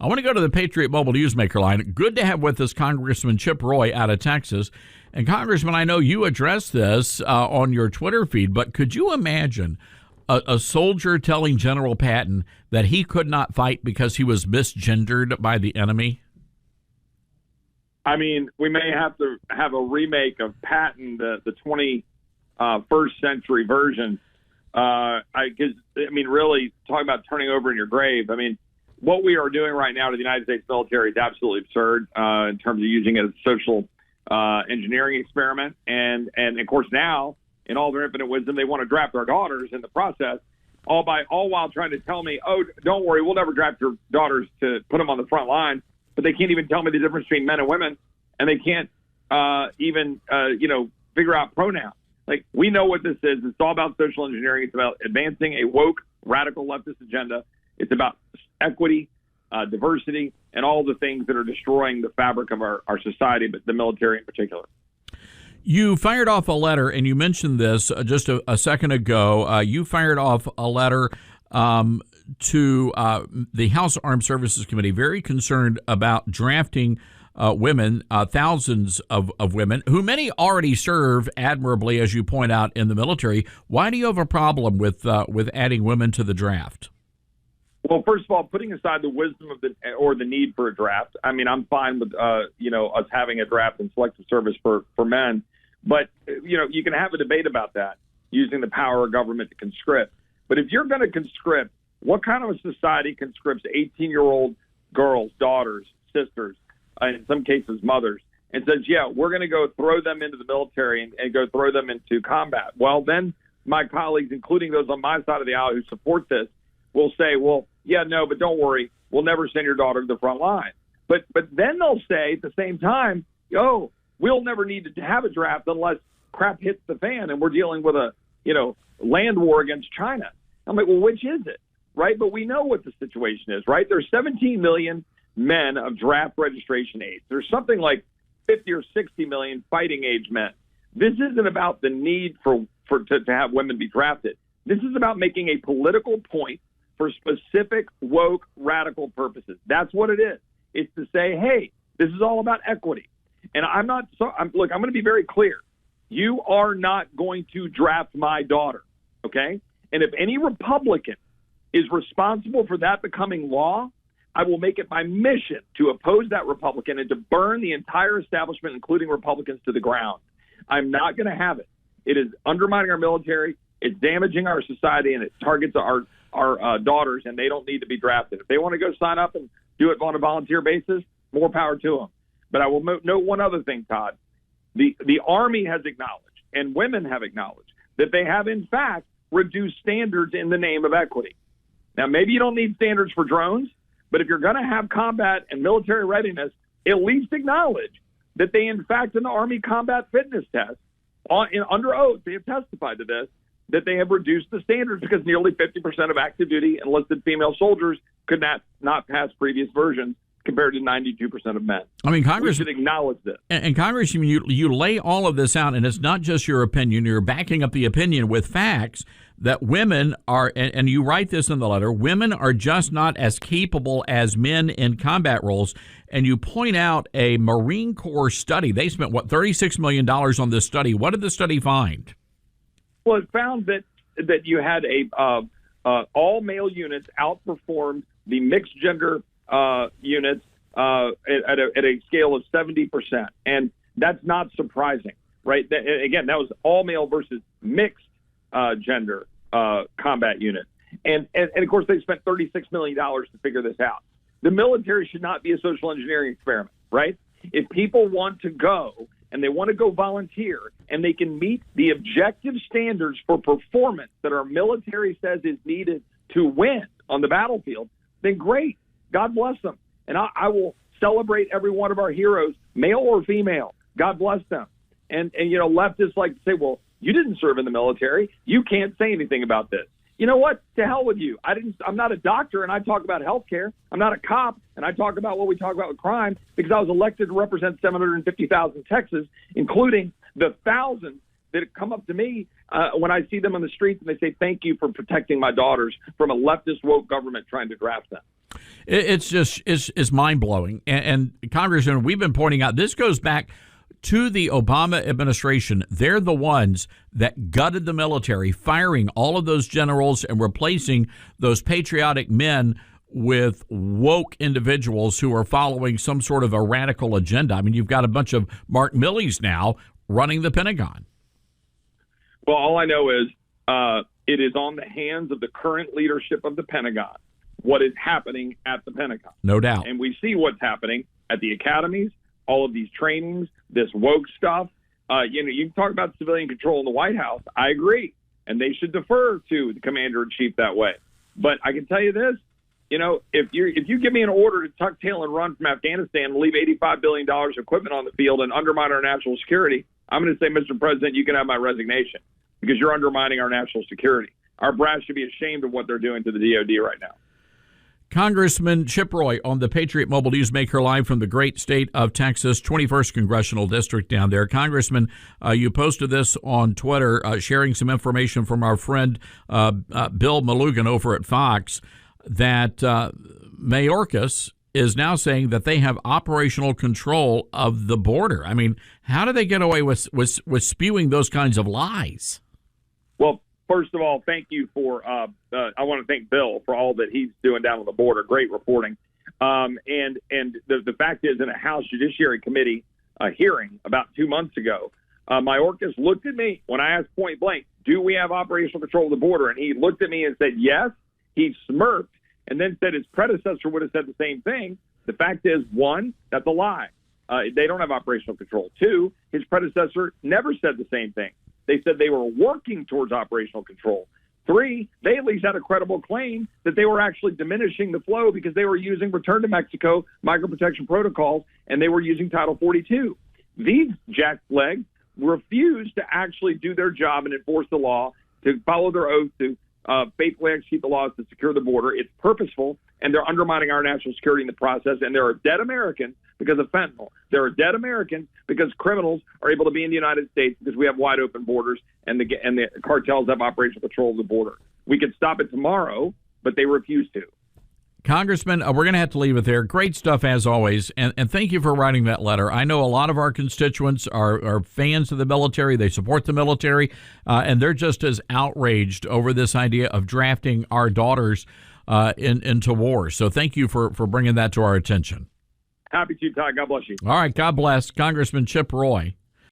I want to go to the Patriot Mobile Newsmaker line. Good to have with us Congressman Chip Roy out of Texas. And Congressman, I know you addressed this on your Twitter feed, but could you imagine a soldier telling General Patton that he could not fight because he was misgendered by the enemy? I mean, we may have to have a remake of Patton, the 21st century version. Really, talking about turning over in your grave. I mean, what we are doing right now to the United States military is absolutely absurd in terms of using it as a social engineering experiment. And of course, now, in all their infinite wisdom, they want to draft our daughters in the process, all while trying to tell me, oh, don't worry, we'll never draft your daughters to put them on the front line. But they can't even tell me the difference between men and women, and they can't even figure out pronouns. Like, we know what this is. It's all about social engineering. It's about advancing a woke, radical leftist agenda. It's about equity, diversity, and all the things that are destroying the fabric of our society, but the military in particular. You fired off a letter, and you mentioned this just a second ago. You fired off a letter to the House Armed Services Committee, very concerned about drafting women, thousands of women, who many already serve admirably, as you point out, in the military. Why do you have a problem with adding women to the draft? Well, first of all, putting aside the wisdom of the need for a draft, I mean, I'm fine with us having a draft and selective service for men, but you can have a debate about that using the power of government to conscript. But if you're going to conscript, what kind of a society conscripts 18-year-old girls, daughters, sisters, in some cases mothers, and says, yeah, we're going to go throw them into the military and go throw them into combat? Well, then my colleagues, including those on my side of the aisle who support this, will say, well, yeah, no, but don't worry, we'll never send your daughter to the front line. But then they'll say at the same time, oh, we'll never need to have a draft unless crap hits the fan and we're dealing with a land war against China. I'm like, well, which is it, right? But we know what the situation is, right? There's 17 million men of draft registration age. There's something like 50 or 60 million fighting age men. This isn't about the need to have women be drafted. This is about making a political point for specific woke radical purposes. That's what it is. It's to say, hey, this is all about equity. And I'm going to be very clear. You are not going to draft my daughter, okay? And if any Republican is responsible for that becoming law, I will make it my mission to oppose that Republican and to burn the entire establishment, including Republicans, to the ground. I'm not going to have it. It is undermining our military. It's damaging our society, and it targets our daughters, and they don't need to be drafted. If they want to go sign up and do it on a volunteer basis, more power to them. But I will note one other thing, Todd. The Army has acknowledged, and women have acknowledged, that they have, in fact, reduced standards in the name of equity. Now, maybe you don't need standards for drones, but if you're going to have combat and military readiness, at least acknowledge that they, in fact, in the Army combat fitness test, under oath, they have testified to this, that they have reduced the standards because nearly 50% of active duty enlisted female soldiers could not pass previous versions compared to 92% of men. I mean, Congress, we should acknowledge this. And Congressman, you lay all of this out, and it's not just your opinion. You're backing up the opinion with facts that women are, and you write this in the letter, women are just not as capable as men in combat roles. And you point out a Marine Corps study. They spent, $36 million on this study. What did the study find? Well, it found that you had all male units outperformed the mixed gender units at a scale of 70%, and that's not surprising, right? Again, that was all male versus mixed gender combat units, and of course they spent $36 million to figure this out. The military should not be a social engineering experiment, right? If people want to go and they want to go volunteer and they can meet the objective standards for performance that our military says is needed to win on the battlefield, then great. God bless them. And I will celebrate every one of our heroes, male or female. God bless them. And leftists like to say, well, you didn't serve in the military. You can't say anything about this. You know what? To hell with you. I'm not a doctor, and I talk about health care. I'm not a cop, and I talk about what we talk about with crime because I was elected to represent 750,000 Texans, including the thousands that come up to me when I see them on the streets and they say, thank you for protecting my daughters from a leftist woke government trying to draft them. It's mind-blowing. And Congressman, we've been pointing out, this goes back to the Obama administration. They're the ones that gutted the military, firing all of those generals and replacing those patriotic men with woke individuals who are following some sort of a radical agenda. I mean, you've got a bunch of Mark Millies now running the Pentagon. Well, all I know is it is on the hands of the current leadership of the Pentagon what is happening at the Pentagon. No doubt. And we see what's happening at the academies, all of these trainings, this woke stuff. You can talk about civilian control in the White House. I agree. And they should defer to the commander-in-chief that way. But I can tell you this, if you give me an order to tuck tail and run from Afghanistan and leave $85 billion of equipment on the field and undermine our national security, I'm going to say, Mr. President, you can have my resignation because you're undermining our national security. Our brass should be ashamed of what they're doing to the DOD right now. Congressman Chip Roy on the Patriot Mobile Newsmaker live from the great state of Texas, 21st Congressional District down there. Congressman, you posted this on Twitter, sharing some information from our friend Bill Malugan over at Fox, that Mayorkas is now saying that they have operational control of the border. I mean, how do they get away with spewing those kinds of lies? Well, first of all, thank you for I want to thank Bill for all that he's doing down on the border. Great reporting. And the fact is, in a House Judiciary Committee hearing about 2 months ago, Mayorkas looked at me when I asked point blank, do we have operational control of the border? And he looked at me and said, yes. He smirked and then said his predecessor would have said the same thing. The fact is, one, that's a lie. They don't have operational control. Two, his predecessor never said the same thing. They said they were working towards operational control. Three, they at least had a credible claim that they were actually diminishing the flow because they were using return to Mexico microprotection protocols and they were using Title 42. These jacklegs refused to actually do their job and enforce the law, to follow their oath, to faithfully execute the laws to secure the border. It's purposeful, and they're undermining our national security in the process. And there are dead Americans because of fentanyl. There are dead Americans because criminals are able to be in the United States because we have wide open borders and the cartels have operational control of the border. We could stop it tomorrow, but they refuse to. Congressman, we're going to have to leave it there. Great stuff as always, and thank you for writing that letter. I know a lot of our constituents are fans of the military. They support the military, and they're just as outraged over this idea of drafting our daughters into war. So thank you for bringing that to our attention. Happy to, Todd. God bless you. All right, God bless. Congressman Chip Roy.